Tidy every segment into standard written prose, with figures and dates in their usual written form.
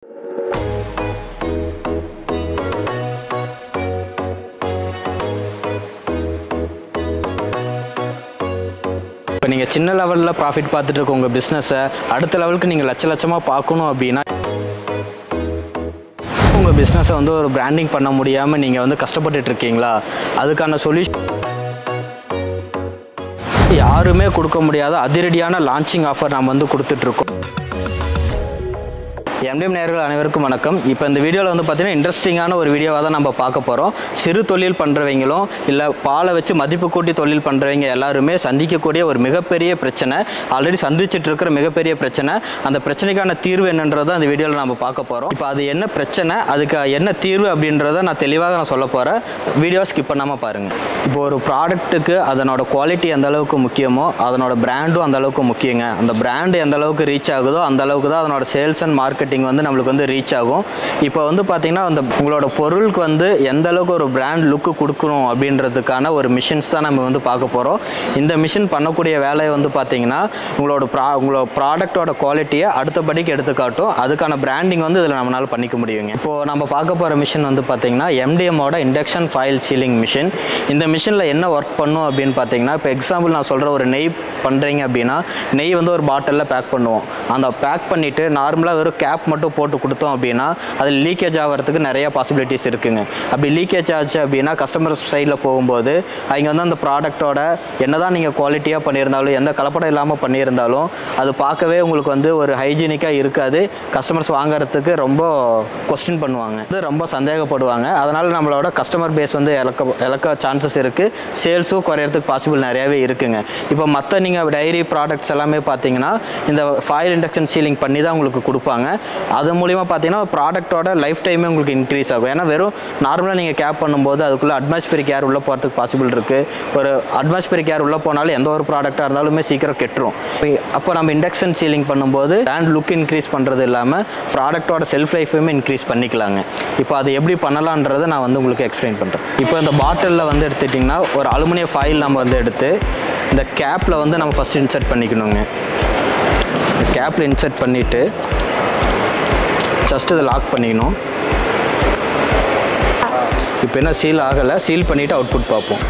இப்போ நீங்கள் சின்ன லெவலில் ப்ராஃபிட் பார்த்துட்டு இருக்க உங்கள் பிஸ்னஸை அடுத்த லெவலுக்கு நீங்கள் லட்சமாக பார்க்கணும் அப்படின்னா உங்கள் பிஸ்னஸை வந்து ஒரு பிராண்டிங் பண்ண முடியாமல் நீங்கள் வந்து கஷ்டப்பட்டுட்டு இருக்கீங்களா? அதுக்கான சொல்யூஷன் யாருமே கொடுக்க முடியாத அதிரடியான லான்ச்சிங் ஆஃபர் நம்ம வந்து கொடுத்துட்ருக்கோம். எம்டிஎம் நேயர்கள் அனைவருக்கும் வணக்கம். இப்போ இந்த வீடியோவில் வந்து பார்த்தீங்கன்னா இன்ட்ரெஸ்டிங்கான ஒரு வீடியோவாக தான் நம்ம பார்க்க போகிறோம். சிறு தொழில் பண்ணுறவங்களும் இல்லை பாலை வச்சு மதிப்பு கூட்டி தொழில் பண்ணுறவங்க எல்லாருமே சந்திக்கக்கூடிய ஒரு மிகப்பெரிய பிரச்சனை, ஆல்ரெடி சந்திச்சுட்டு இருக்கிற மிகப்பெரிய பிரச்சனை. அந்த பிரச்சனைக்கான தீர்வு என்னன்றதை அந்த வீடியோவில் நம்ம பார்க்க போகிறோம். இப்போ அது என்ன பிரச்சனை, அதுக்கு என்ன தீர்வு அப்படின்றத நான் தெளிவாக சொல்ல போகிறேன். வீடியோ ஸ்கிப் பண்ணாமல் பாருங்கள். இப்போ ஒரு ப்ராடக்ட்டுக்கு அதனோட குவாலிட்டி எந்த அளவுக்கு முக்கியமோ அதனோட பிராண்டும் அந்த அளவுக்கு முக்கியங்க. அந்த பிராண்டு எந்த அளவுக்கு ரீச் ஆகுதோ அந்த அளவுக்கு தான் அதனோட சேல்ஸ் அண்ட் மார்க்கெட்டிங் வந்து நம்மளுக்கு வந்து ரீச் ஆகும். இப்போ வந்து பார்த்தீங்கன்னா அந்த உங்களோட பொருளுக்கு வந்து எந்த அளவுக்கு ஒரு பிராண்ட் லுக்கு கொடுக்கணும் அப்படின்றதுக்கான ஒரு மிஷின்ஸ் தான் நம்ம வந்து பார்க்க போகிறோம். இந்த மிஷின் பண்ணக்கூடிய வேலையை வந்து பார்த்தீங்கன்னா உங்களோட ப்ராடக்டோட குவாலிட்டியை அடுத்தபடிக்கு எடுத்து காட்டும். அதுக்கான பிராண்டிங் வந்து இதில் நம்மளால் பண்ணிக்க முடியுங்க. இப்போது நம்ம பார்க்க போகிற மிஷின் வந்து பார்த்தீங்கன்னா எம்டிஎம்மோட இண்டக்ஷன் ஃபாயில் சீலிங் மிஷின். இந்த மிஷினில் என்ன ஒர்க் பண்ணும் அப்படின்னு பார்த்தீங்கன்னா, இப்போ எக்ஸாம்பிள் நான் சொல்கிற ஒரு நெய் பண்ணுறீங்க அப்படின்னா நெய் வந்து ஒரு பாட்டிலில் பேக் பண்ணுவோம். அந்த பேக் பண்ணிவிட்டு நார்மலாக வெறும் கேப் மட்டும் போட்டு கொடுத்தோம் அப்படின்னா அதில் லீக்கேஜ் ஆகிறதுக்கு நிறைய பாசிபிலிட்டிஸ் இருக்குங்க. அப்படி லீக்கேஜ் ஆச்சு அப்படின்னா கஸ்டமர் சைடில் போகும்போது அவங்க வந்து அந்த ப்ராடக்டோட என்னதான் நீங்கள் குவாலிட்டியாக பண்ணியிருந்தாலும் எந்த கலப்படம் இல்லாமல் பண்ணியிருந்தாலும் அது பார்க்கவே உங்களுக்கு வந்து ஒரு ஹைஜீனிக்காக இருக்காது. கஸ்டமர்ஸ் வாங்குறதுக்கு ரொம்ப கொஸ்டின் பண்ணுவாங்க, அது ரொம்ப சந்தேகப்படுவாங்க. அதனால் நம்மளோட கஸ்டமர் பேஸ் வந்து இழக்க சான்சஸ் இருக்குது. சேல்ஸும் குறையிறதுக்கு பாசிபிள் நிறையாவே இருக்குங்க. இப்போ மற்ற நீங்கள் டைரி ப்ராடக்ட்ஸ் எல்லாமே பார்த்தீங்கன்னா இந்த ஃபாயில் இண்டக்ஷன் சீலிங் பண்ணி தான் உங்களுக்கு கொடுப்பாங்க. அது மூலிமா பார்த்தீங்கன்னா ப்ராடக்டோட லைஃப் டைமே உங்களுக்கு இன்க்ரீஸ் ஆகும். ஏன்னா வெறும் நார்மலாக நீங்கள் கேப் பண்ணும்போது அதுக்குள்ளே அட்மாஸ்பியரிக் ஏர் உள்ளே போகிறதுக்கு பாசிபிள் இருக்குது. ஒரு அட்மாஸ்பியரிக் ஏர் உள்ளே போனாலும் எந்த ஒரு ப்ராடக்டாக இருந்தாலுமே சீக்கிரம் கெட்டுரும். அப்போ நம்ம இண்டக்ஷன் சீலிங் பண்ணும்போது பிராண்ட் லுக் இன்க்ரீஸ் பண்ணுறது இல்லாமல் ப்ராடக்டோட செல்ஃப் லைஃபையுமே இன்க்ரீஸ் பண்ணிக்கலாங்க. இப்போ அது எப்படி பண்ணலான்றதை நான் வந்து உங்களுக்கு எக்ஸ்பிளைன் பண்ணுறேன். இப்போ இந்த பாட்டிலில் வந்து எடுத்துட்டிங்கன்னா ஒரு அலுமினியம் ஃபாயில் நம்ம வந்து எடுத்து இந்த கேப்பில் வந்து நம்ம ஃபஸ்ட்டு இன்சர்ட் பண்ணிக்கணுங்க. கேப்பில் இன்சர்ட் பண்ணிவிட்டு ஜஸ்ட் இதை லாக் பண்ணிக்கணும். இப்போ என்ன சீல் ஆகலை, சீல் பண்ணிவிட்டு அவுட்புட் பார்ப்போம்.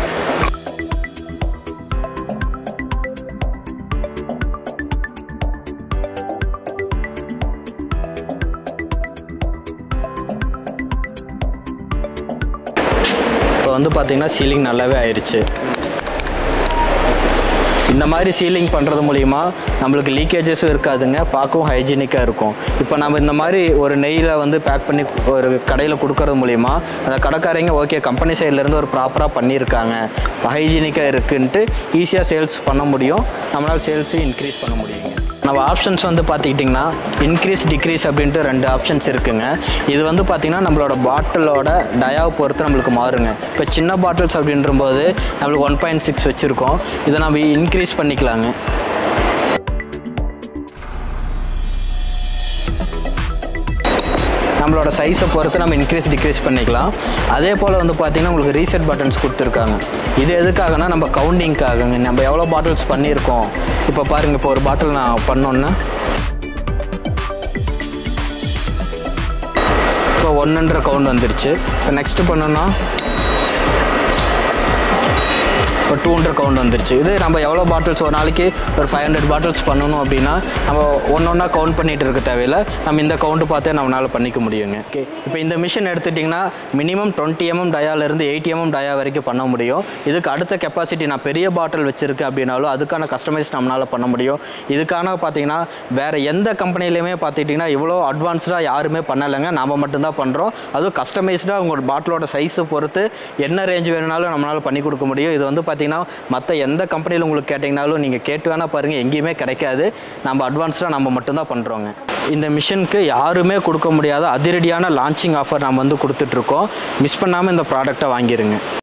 இப்போ வந்து பார்த்தீங்கன்னா சீலிங் நல்லாவே ஆயிடுச்சு. இந்த மாதிரி சீலிங் பண்ணுறது மூலிமா நம்மளுக்கு லீக்கேஜஸும் இருக்காதுங்க, பார்க்கவும் ஹைஜீனிக்காக இருக்கும். இப்போ நம்ம இந்த மாதிரி ஒரு நெய்யில் வந்து பேக் பண்ணி ஒரு கடையில் கொடுக்கறது மூலிமா அந்த கடைக்காரங்க ஓகே கம்பெனி சைட்லேருந்து ஒரு ப்ராப்பராக பண்ணியிருக்காங்க, ஹைஜீனிக்காக இருக்குன்ட்டு ஈஸியாக சேல்ஸ் பண்ண முடியும். நம்மளால் சேல்ஸையும் இன்க்ரீஸ் பண்ண முடியுங்க. நம்ம ஆப்ஷன்ஸ் வந்து பார்த்துக்கிட்டிங்கன்னா இன்க்ரீஸ் டிக்ரீஸ் அப்படின்ட்டு 2 ஆப்ஷன்ஸ் இருக்குங்க. இது வந்து பார்த்திங்கன்னா நம்மளோட பாட்டிலோட டயாவை பொறுத்து நம்மளுக்கு மாறுங்க. இப்போ சின்ன பாட்டில்ஸ் அப்படின்றபோது நம்மளுக்கு 1.6 வச்சுருக்கோம். இதை நம்ம இன்க்ரீஸ் பண்ணிக்கலாங்க. நம்மளோட சைஸை பொறுத்து நம்ம இன்க்ரீஸ் டிக்ரீஸ் பண்ணிக்கலாம். அதே போல் வந்து பார்த்திங்கன்னா உங்களுக்கு ரீசெட் பட்டன்ஸ் கொடுத்துருக்காங்க. இது எதுக்காகனா நம்ம கவுண்டிங்காகங்க. நம்ம எவ்வளோ பாட்டில்ஸ் பண்ணியிருக்கோம் இப்போ பாருங்கள். இப்போ ஒரு பாட்டில் நான் பண்ணோன்னா இப்போ 100 கவுண்ட் வந்துருச்சு. இப்போ நெக்ஸ்ட்டு பண்ணோன்னா இப்போ 200 கவுண்ட் வந்துருச்சு. இது நம்ம எவ்வளோ பாட்டில்ஸ் ஒரு நாளைக்கு ஒரு 500 பாட்டில்ஸ் பண்ணணும் அப்படின்னா நம்ம ஒன்றா கவுண்ட் பண்ணிகிட்டு இருக்க தேவையில்லை. நம்ம இந்த கவுண்ட்டு பார்த்தே நம்மளால் பண்ணிக்க முடியுங்க. ஓகே, இப்போ இந்த மிஷின் எடுத்துட்டிங்கன்னா மினிமம் 20 mm டயாலேருந்து 80 mm டயா வரைக்கும் பண்ண முடியும். இதுக்கு அடுத்த கெப்பாசிட்டி நான் பெரிய பாட்டில் வச்சுருக்கேன் அப்படின்னாலும் அதுக்கான கஸ்டமைஸ் நம்மளால் பண்ண முடியும். இதுக்கான பார்த்தீங்கன்னா வேறு எந்த கம்பெனிலையுமே பார்த்துக்கிட்டிங்கன்னா இவ்வளோ அட்வான்ஸ்டாக யாருமே பண்ணலைங்க, நாம் மட்டும்தான் பண்ணுறோம். அதுவும் கஸ்டமைஸ்டாக உங்களோட பாட்டிலோட சைஸை பொறுத்து என்ன ரேஞ்ச் வேணுனாலும் நம்மளால் பண்ணி கொடுக்க முடியும். இது வந்து மற்ற எந்த கம்பெனியில் உங்களுக்கு கேட்டிங்கனாலும் நீங்கள் கேட்டு வேணால் பாருங்கள், எங்கேயுமே கிடைக்காது. நம்ம அட்வான்ஸ்டாக நம்ம மட்டும்தான் பண்ணுறோங்க. இந்த மிஷினுக்கு யாருமே கொடுக்க முடியாத அதிரடியான லான்ச்சிங் ஆஃபர் நம்ம வந்து கொடுத்துட்ருக்கோம். மிஸ் பண்ணாமல் இந்த ப்ராடக்டை வாங்கிடுங்க.